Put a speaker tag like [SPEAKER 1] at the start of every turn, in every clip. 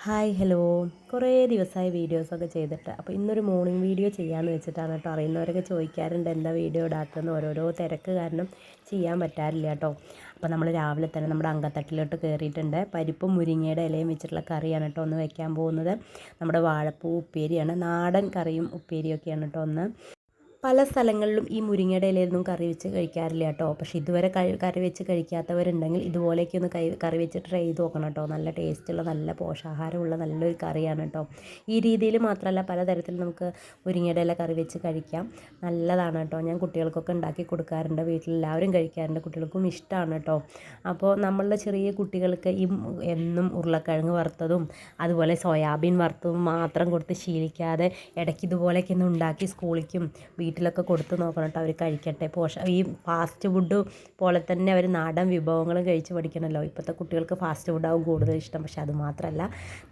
[SPEAKER 1] Hi hello, കുറേ ദിവസമായി വീഡിയോസൊക്കെ ചെയ്തിട്ട്. അപ്പോൾ ഇന്നൊരു മോർണിംഗ് വീഡിയോ ചെയ്യാമെന്ന് വെച്ചിട്ടാണ് കേട്ടോ. അറിയുന്നവരൊക്കെ ചോദിക്കാറുണ്ട് എന്താ വീഡിയോ ഇടാത്തതെന്ന്. ഓരോരോ തിരക്ക് കാരണം ചെയ്യാൻ പറ്റാറില്ല കേട്ടോ. അപ്പോൾ നമ്മൾ രാവിലെ തന്നെ നമ്മുടെ അങ്കത്തട്ടിലോട്ട് കയറിയിട്ടുണ്ട്. പരിപ്പും മുരിങ്ങയുടെ ഇലയും വെച്ചിട്ടുള്ള കറിയാണ് കേട്ടോ ഒന്ന് വയ്ക്കാൻ പോകുന്നത്. നമ്മുടെ വാഴപ്പൂ ഉപ്പേരിയാണ്, നാടൻ കറിയും ഉപ്പേരിയൊക്കെയാണ് കേട്ടോ ഒന്ന്. പല സ്ഥലങ്ങളിലും ഈ മുരിങ്ങയുടെ ഇലയൊന്നും കറി വെച്ച് കഴിക്കാറില്ല കേട്ടോ. പക്ഷേ ഇതുവരെ കറി വെച്ച് കഴിക്കാത്തവരുണ്ടെങ്കിൽ ഇതുപോലെയൊക്കെ ഒന്ന് കറി വെച്ച് ട്രൈ ചെയ്ത് നോക്കണം കേട്ടോ. നല്ല ടേസ്റ്റുള്ള, നല്ല പോഷകാഹാരമുള്ള നല്ലൊരു കറിയാണ് കേട്ടോ. ഈ രീതിയിൽ മാത്രമല്ല, പലതരത്തിൽ നമുക്ക് മുരിങ്ങയുടെ ഇല കറി വെച്ച് കഴിക്കാം. നല്ലതാണ് കേട്ടോ. ഞാൻ കുട്ടികൾക്കൊക്കെ ഉണ്ടാക്കി കൊടുക്കാറുണ്ട്, വീട്ടിലെല്ലാവരും കഴിക്കാറുണ്ട്, കുട്ടികൾക്കും ഇഷ്ടമാണ് കേട്ടോ. അപ്പോൾ നമ്മളുടെ ചെറിയ കുട്ടികൾക്ക് എന്നും ഉരുളക്കിഴങ്ങ് വറുത്തതും അതുപോലെ സോയാബീൻ വറുത്തതും മാത്രം കൊടുത്ത് ശീലിക്കാതെ ഇടയ്ക്ക് ഇതുപോലെയൊക്കെ ഒന്ന് ഉണ്ടാക്കി സ്കൂളിലേക്കും വീട്ടിലൊക്കെ കൊടുത്ത് നോക്കണം കേട്ടോ. അവർ കഴിക്കട്ടെ. ഈ ഫാസ്റ്റ് ഫുഡ് പോലെ തന്നെ അവർ നാടൻ വിഭവങ്ങളും കഴിച്ച് പഠിക്കണമല്ലോ. ഇപ്പോഴത്തെ കുട്ടികൾക്ക് ഫാസ്റ്റ് ഫുഡാവും കൂടുതൽ ഇഷ്ടം. പക്ഷേ അത് മാത്രമല്ല,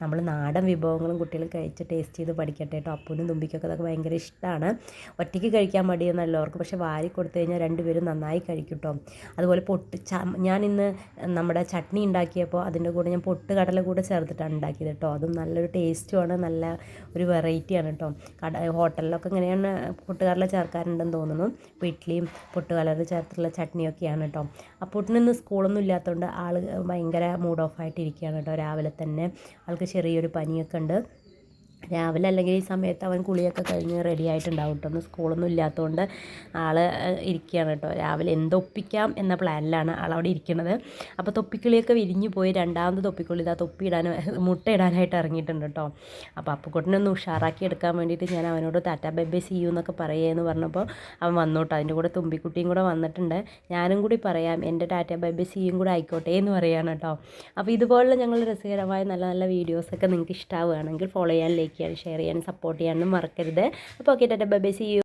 [SPEAKER 1] നമ്മൾ നാടൻ വിഭവങ്ങളും കുട്ടികൾ കഴിച്ച് ടേസ്റ്റ് ചെയ്ത് പഠിക്കട്ടെ കേട്ടോ. അപ്പൂനും തുമ്പിക്കൊക്കെ അതൊക്കെ ഭയങ്കര ഇഷ്ടമാണ്. ഒറ്റയ്ക്ക് കഴിക്കാൻ മടിയെന്നല്ല അവർക്ക്, പക്ഷേ വാരി കൊടുത്തു കഴിഞ്ഞാൽ രണ്ടുപേരും നന്നായി കഴിക്കും കേട്ടോ. അതുപോലെ ഞാൻ ഇന്ന് നമ്മുടെ ചട്നി ഉണ്ടാക്കിയപ്പോൾ അതിൻ്റെ കൂടെ ഞാൻ പൊട്ടുകടല കൂടെ ചേർത്തിട്ടാണ് ഉണ്ടാക്കിയത് കേട്ടോ. അതും നല്ലൊരു ടേസ്റ്റുമാണ്, നല്ല ഒരു വെറൈറ്റിയാണ് കേട്ടോ. ഹോട്ടലിലൊക്കെ ഇങ്ങനെയാണ് പൊട്ടുകടല ചേർക്കാറുണ്ടെന്ന് തോന്നുന്നു. ഇപ്പോൾ ഇഡ്ഡലിയും പൊട്ടുകടല ചേർത്തുള്ള ചട്നിയൊക്കെയാണ് കേട്ടോ. അപ്പൂട്ടിനൊന്നും സ്കൂളൊന്നും ഇല്ലാത്തതുകൊണ്ട് ആൾ ഭയങ്കര മൂഡ് ഓഫ് ആയിട്ടിരിക്കുകയാണ് കേട്ടോ. രാവിലെ തന്നെ ആൾക്ക് ചെറിയൊരു പനിയൊക്കെ ഉണ്ട്. രാവിലെ അല്ലെങ്കിൽ ഈ സമയത്ത് അവൻ കുളിയൊക്കെ കഴിഞ്ഞ് റെഡി ആയിട്ടുണ്ടാവും കേട്ടോ. ഒന്ന് സ്കൂളൊന്നും ഇല്ലാത്തതുകൊണ്ട് ആൾ ഇരിക്കുകയാണ് കേട്ടോ. രാവിലെ എന്തൊപ്പിക്കാം എന്ന പ്ലാനിലാണ് ആളവിടെ ഇരിക്കുന്നത്. അപ്പോൾ തൊപ്പിക്കിളിയൊക്കെ വിരിഞ്ഞു പോയി. രണ്ടാമത് തൊപ്പിക്കുള്ളി ഇതാ മുട്ട ഇടാനായിട്ട് ഇറങ്ങിയിട്ടുണ്ട് കേട്ടോ. അപ്പോൾ അപ്പുക്കുട്ടനൊന്ന് ഉഷാറാക്കി എടുക്കാൻ വേണ്ടിയിട്ട് ഞാൻ അവനോട് tata bye bye see you എന്നൊക്കെ പറയുമെന്ന് പറഞ്ഞപ്പോൾ അവൻ വന്നു കേട്ടോ. അതിൻ്റെ കൂടെ തുമ്പിക്കുട്ടിയും കൂടെ വന്നിട്ടുണ്ട്. ഞാനും കൂടി പറയാം, എൻ്റെ ടാറ്റാ ബൈ ബൈ സീ യും കൂടെ ആയിക്കോട്ടെ എന്ന് പറയുകയാണ് കേട്ടോ. അപ്പോൾ ഇതുപോലുള്ള ഞങ്ങൾ രസകരമായ നല്ല നല്ല വീഡിയോസൊക്കെ നിങ്ങൾക്ക് ഇഷ്ടമാവുകയാണെങ്കിൽ ഫോളോ ചെയ്യാൻ, ലൈക്ക് ചെയ്യാൻ, ഷെയർ ചെയ്യാൻ, സപ്പോർട്ട് ചെയ്യാനും മറക്കരുത്. അപ്പോൾ okay, tata bye bye see U.